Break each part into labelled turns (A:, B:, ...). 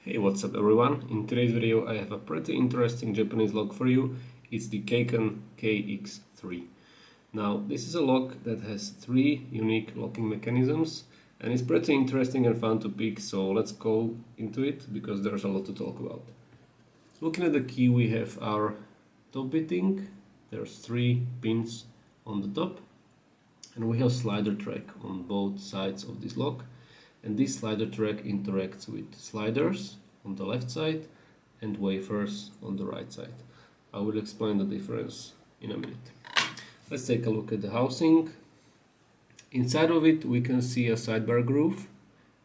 A: Hey, what's up everyone? In today's video I have a pretty interesting Japanese lock for you. It's the Kaken KX3. Now this is a lock that has 3 unique locking mechanisms and it's pretty interesting and fun to pick, so let's go into it because there's a lot to talk about. Looking at the key, we have our top bitting. There's 3 pins on the top and we have slider track on both sides of this lock. And this slider track interacts with sliders on the left side and wafers on the right side. I will explain the difference in a minute. Let's take a look at the housing. Inside of it we can see a sidebar groove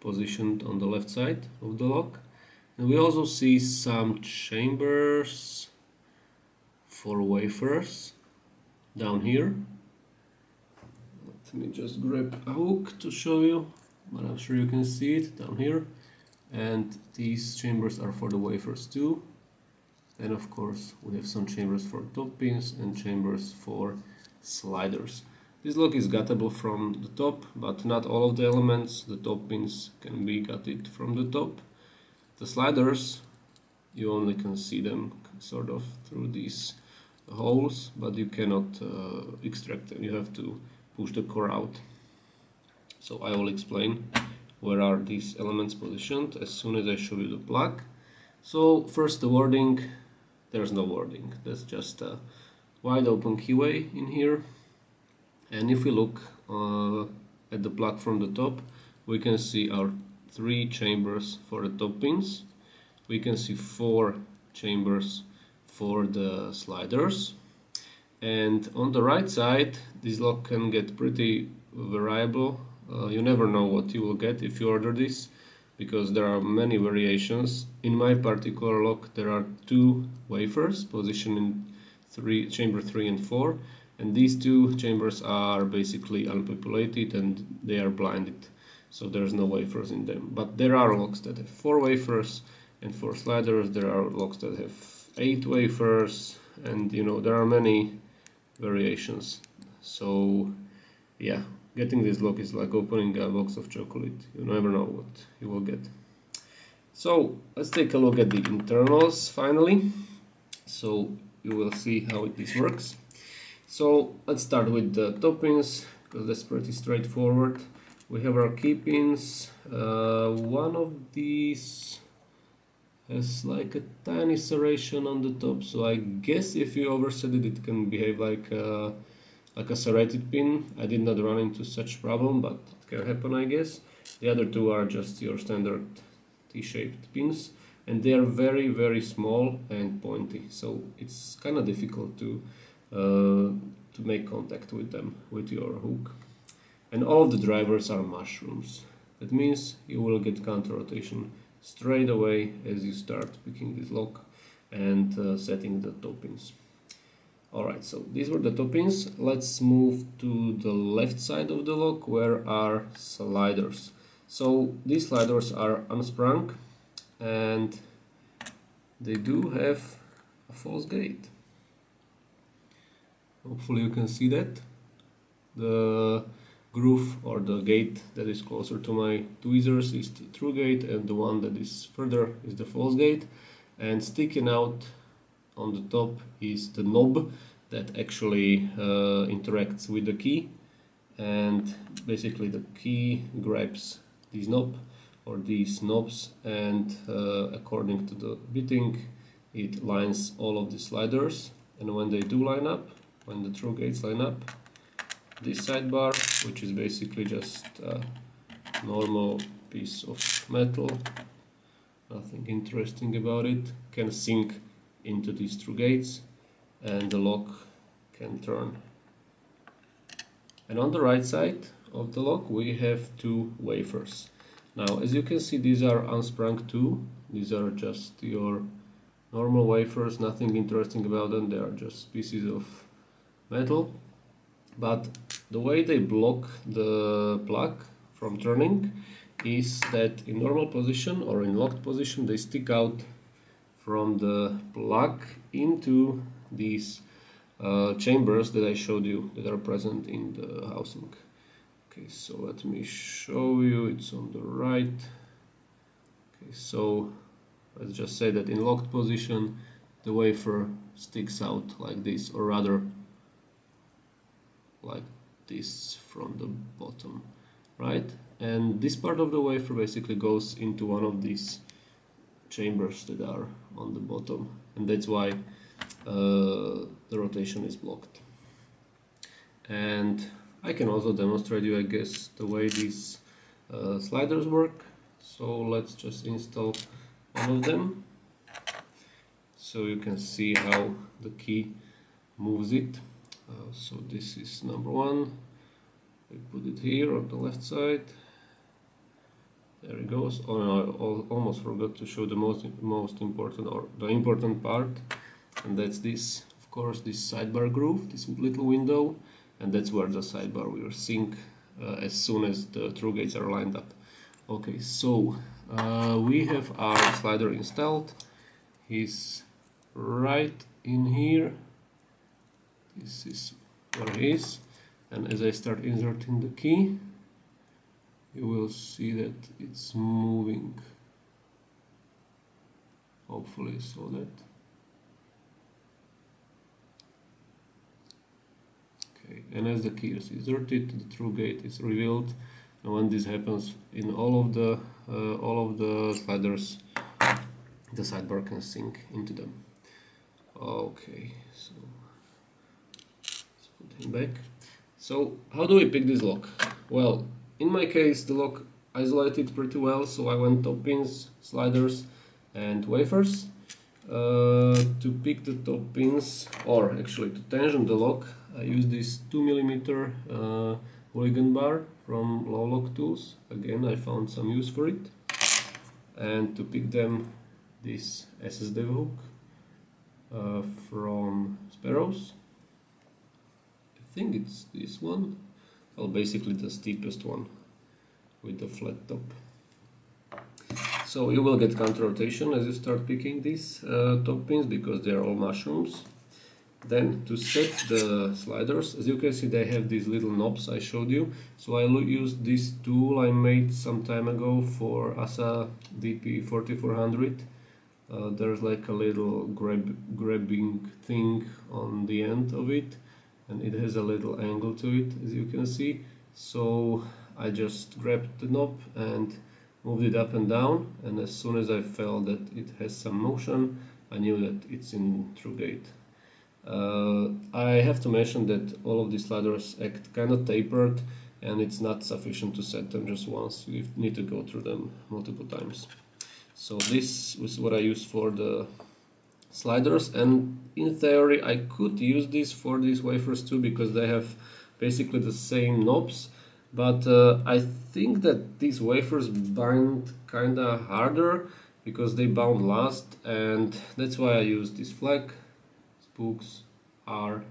A: positioned on the left side of the lock, and we also see some chambers for wafers down here. Let me just grab a hook to show you, but I'm sure you can see it down here. And these chambers are for the wafers too. And of course we have some chambers for top pins and chambers for sliders. This lock is gettable from the top, but not all of the elements. The top pins can be gutted from the top. The sliders, you only can see them sort of through these holes, but you cannot extract them. You have to push the core out. So I will explain where are these elements positioned as soon as I show you the plug. So first, the wording. There's no wording, that's just a wide open keyway in here. And if we look at the plug from the top, we can see our 3 chambers for the top pins. We can see 4 chambers for the sliders. And on the right side, this lock can get pretty variable. You never know what you will get if you order this, because there are many variations. In my particular lock there are 2 wafers positioned in chamber 3 and 4, and these 2 chambers are basically unpopulated and they are blinded, so there's no wafers in them. But there are locks that have 4 wafers, and for sliders there are locks that have 8 wafers, and you know, there are many variations. So yeah, getting this lock is like opening a box of chocolate. You never know what you will get. So let's take a look at the internals finally, so you will see how this works. So let's start with the top pins, because that's pretty straightforward. We have our key pins. One of these has like a tiny serration on the top, so I guess if you overset it, it can behave like a serrated pin. I did not run into such problem, but it can happen, I guess. The other 2 are just your standard T-shaped pins, and they are very, very small and pointy, so it's kind of difficult to make contact with them with your hook. And all of the drivers are mushrooms. That means you will get counter rotation straight away as you start picking this lock and setting the top pins. Alright, so these were the top pins. Let's move to the left side of the lock, where are sliders. So these sliders are unsprung and they do have a false gate. Hopefully you can see that. The groove or the gate that is closer to my tweezers is the true gate, and the one that is further is the false gate. And sticking out on the top is the knob that actually interacts with the key, and basically the key grabs this knob or these knobs, and according to the bitting it lines all of the sliders. And when they do line up, when the true gates line up, this sidebar, which is basically just a normal piece of metal, nothing interesting about it, can sink into these true gates and the lock can turn. And on the right side of the lock we have 2 wafers. Now as you can see, these are unsprung too. These are just your normal wafers, nothing interesting about them, they are just pieces of metal. But the way they block the plug from turning is that in normal position or in locked position they stick out from the plug into these chambers that I showed you that are present in the housing. Okay, so let me show you, it's on the right. Okay, so let's just say that in locked position the wafer sticks out like this, or rather like this from the bottom, right? And this part of the wafer basically goes into one of these chambers that are on the bottom, and that's why the rotation is blocked. And I can also demonstrate you, I guess, the way these sliders work. So let's just install one of them so you can see how the key moves it. So this is number one. We put it here on the left side. There it goes. Oh no, I almost forgot to show the most important, or the important part, and that's this, of course, this sidebar groove, this little window, and that's where the sidebar will sync as soon as the through gates are lined up. Okay, so we have our slider installed. He's right in here. This is where he is, and as I start inserting the key, you will see that it's moving, hopefully so that. Okay, and as the key is inserted, the through gate is revealed, and when this happens in all of the sliders, the sidebar can sync into them. Okay, so let's put him back. So how do we pick this lock? Well, in my case, the lock isolated pretty well, so I went top pins, sliders and wafers. To pick the top pins, or actually to tension the lock, I use this 2mm hooligan bar from Low Lock Tools. Again, I found some use for it. And to pick them, this SSD hook from Sparrows. I think it's this one. Well, basically the steepest one with the flat top. So you will get counter rotation as you start picking these top pins, because they are all mushrooms. Then to set the sliders, as you can see, they have these little knobs I showed you. So I used this tool I made some time ago for ASA DP4400. There's like a little grabbing thing on the end of it, and it has a little angle to it, as you can see. So I just grabbed the knob and moved it up and down, and as soon as I felt that it has some motion, I knew that it's in through gate. I have to mention that all of these sliders act kind of tapered, and it's not sufficient to set them just once. You need to go through them multiple times. So this was what I used for the sliders, and in theory I could use this for these wafers too, because they have basically the same knobs, but I think that these wafers bind kinda harder because they bound last, and that's why I use this flag. Spokes are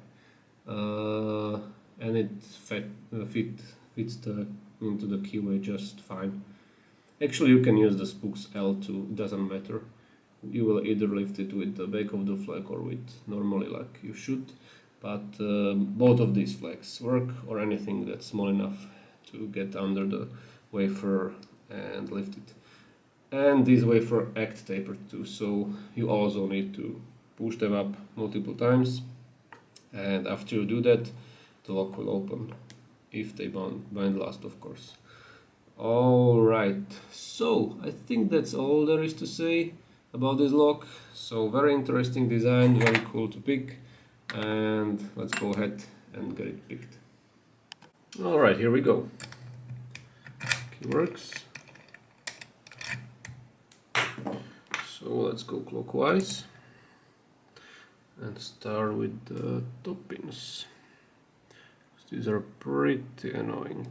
A: and it fits into the keyway just fine. Actually, you can use the spokes L too, it doesn't matter. You will either lift it with the back of the flag or with normally like you should, but both of these flags work, or anything that's small enough to get under the wafer and lift it. And these wafer act tapered too, so you also need to push them up multiple times, and after you do that, the lock will open, if they bind last, of course. Alright, so I think that's all there is to say about this lock. So very interesting design, very cool to pick, and let's go ahead and get it picked. Alright, here we go. Key works. So let's go clockwise and start with the top pins. These are pretty annoying.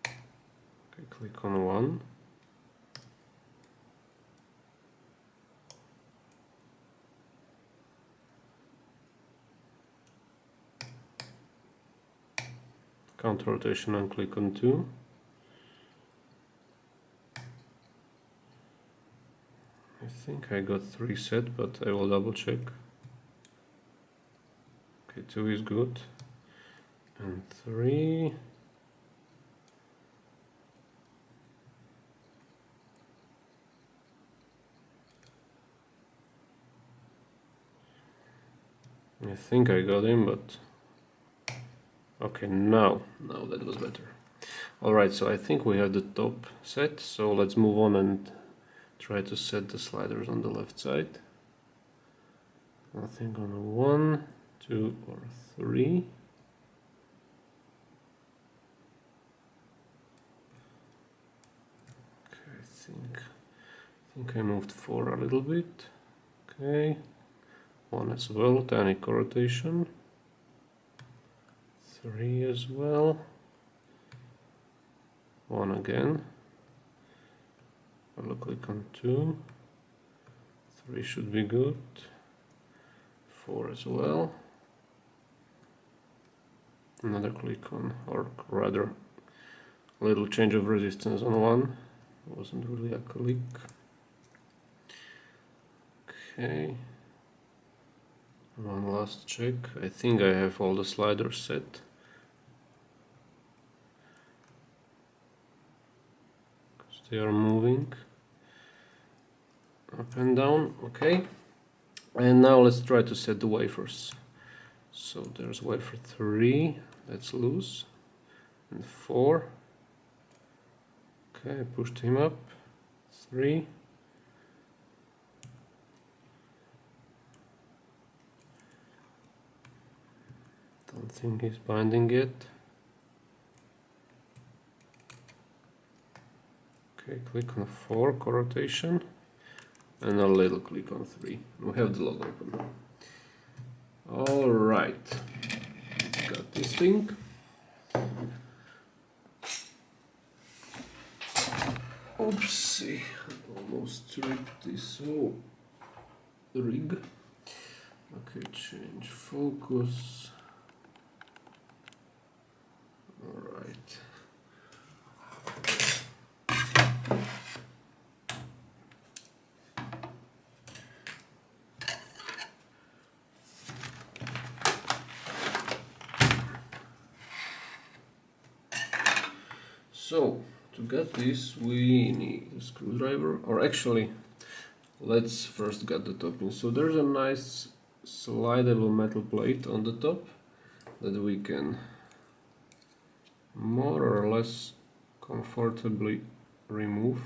A: Okay, click on one. Counter rotation and click on 2. I think I got 3 set, but I will double check. Okay, 2 is good. And 3. I think I got him, but okay, now that was better. Alright, so I think we have the top set, so let's move on and try to set the sliders on the left side. I think on a 1, 2 or 3. Okay, I think I moved 4 a little bit. Okay, 1 as well, tiny rotation. 3 as well. 1 again. I'll click on 2. 3 should be good. 4 as well. Another click on, or rather, a little change of resistance on 1. It wasn't really a click. Okay. One last check. I think I have all the sliders set. Because they are moving up and down. Okay. And now let's try to set the wafers. So there's wafer 3, that's loose, and 4. Okay, I pushed him up. 3. Don't think he's binding yet. Okay, click on 4, rotation, and a little click on 3. We have the log open. Alright, got this thing. Oopsie, almost ripped this whole rig. Okay, change focus. Alright. So, to get this we need a screwdriver, or actually let's first get the topping. So there's a nice slidable metal plate on the top that we can more or less comfortably remove.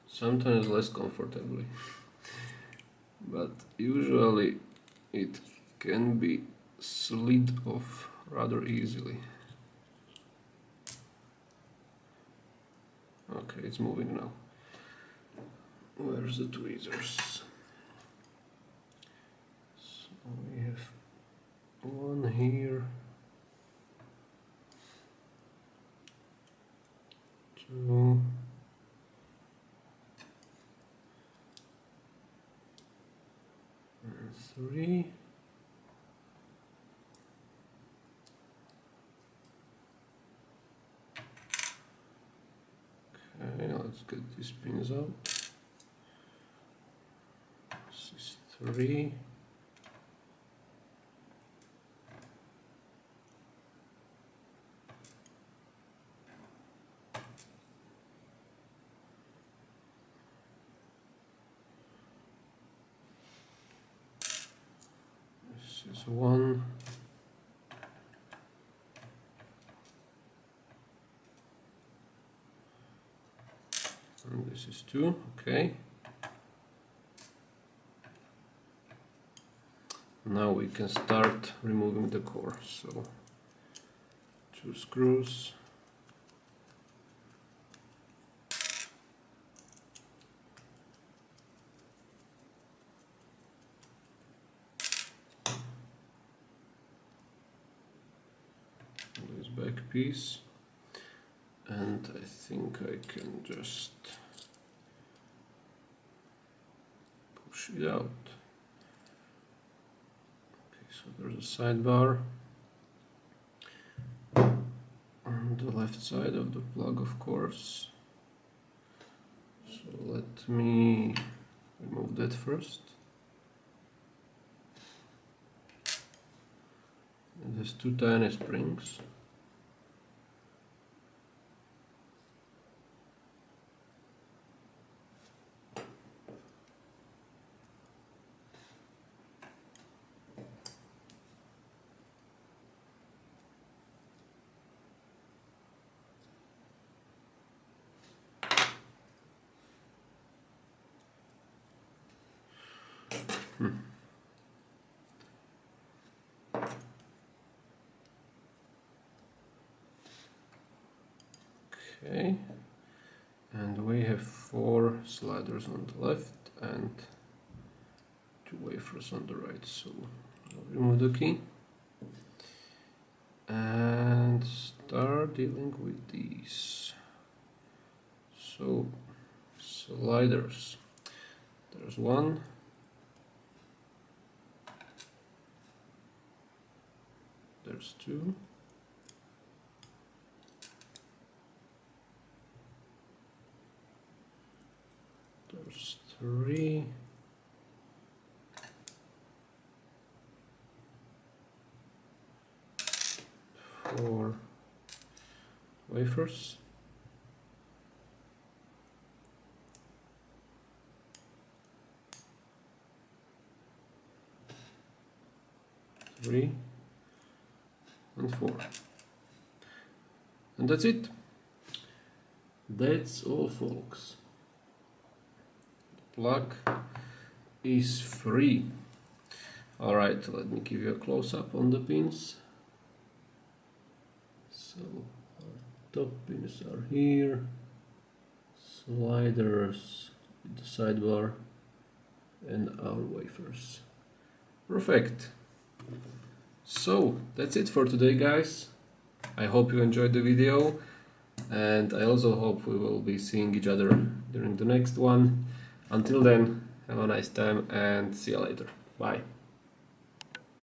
A: Sometimes less comfortably, but usually it can be slid off rather easily. Okay, it's moving now. Where's the tweezers? So we have one here, 2, and 3. Okay, let's get these pins out. This is 3. This is 1. And this is 2, okay. Now we can start removing the core. So 2 screws. This back piece. And I think I can just push it out. Okay, so there's a sidebar on the left side of the plug, of course. So let me remove that first. It has 2 tiny springs. Okay, and we have 4 sliders on the left and 2 wafers on the right, so I'll remove the key and start dealing with these. So sliders, there's 1, there's 2, there's 3, 4 wafers, 3 and 4, and that's it. That's all, folks. The plug is free. Alright, let me give you a close-up on the pins. So our top pins are here, sliders with the sidebar, and our wafers. Perfect. So that's it for today, guys. I hope you enjoyed the video, and I also hope we will be seeing each other during the next one. Until then, have a nice time and see you later. Bye.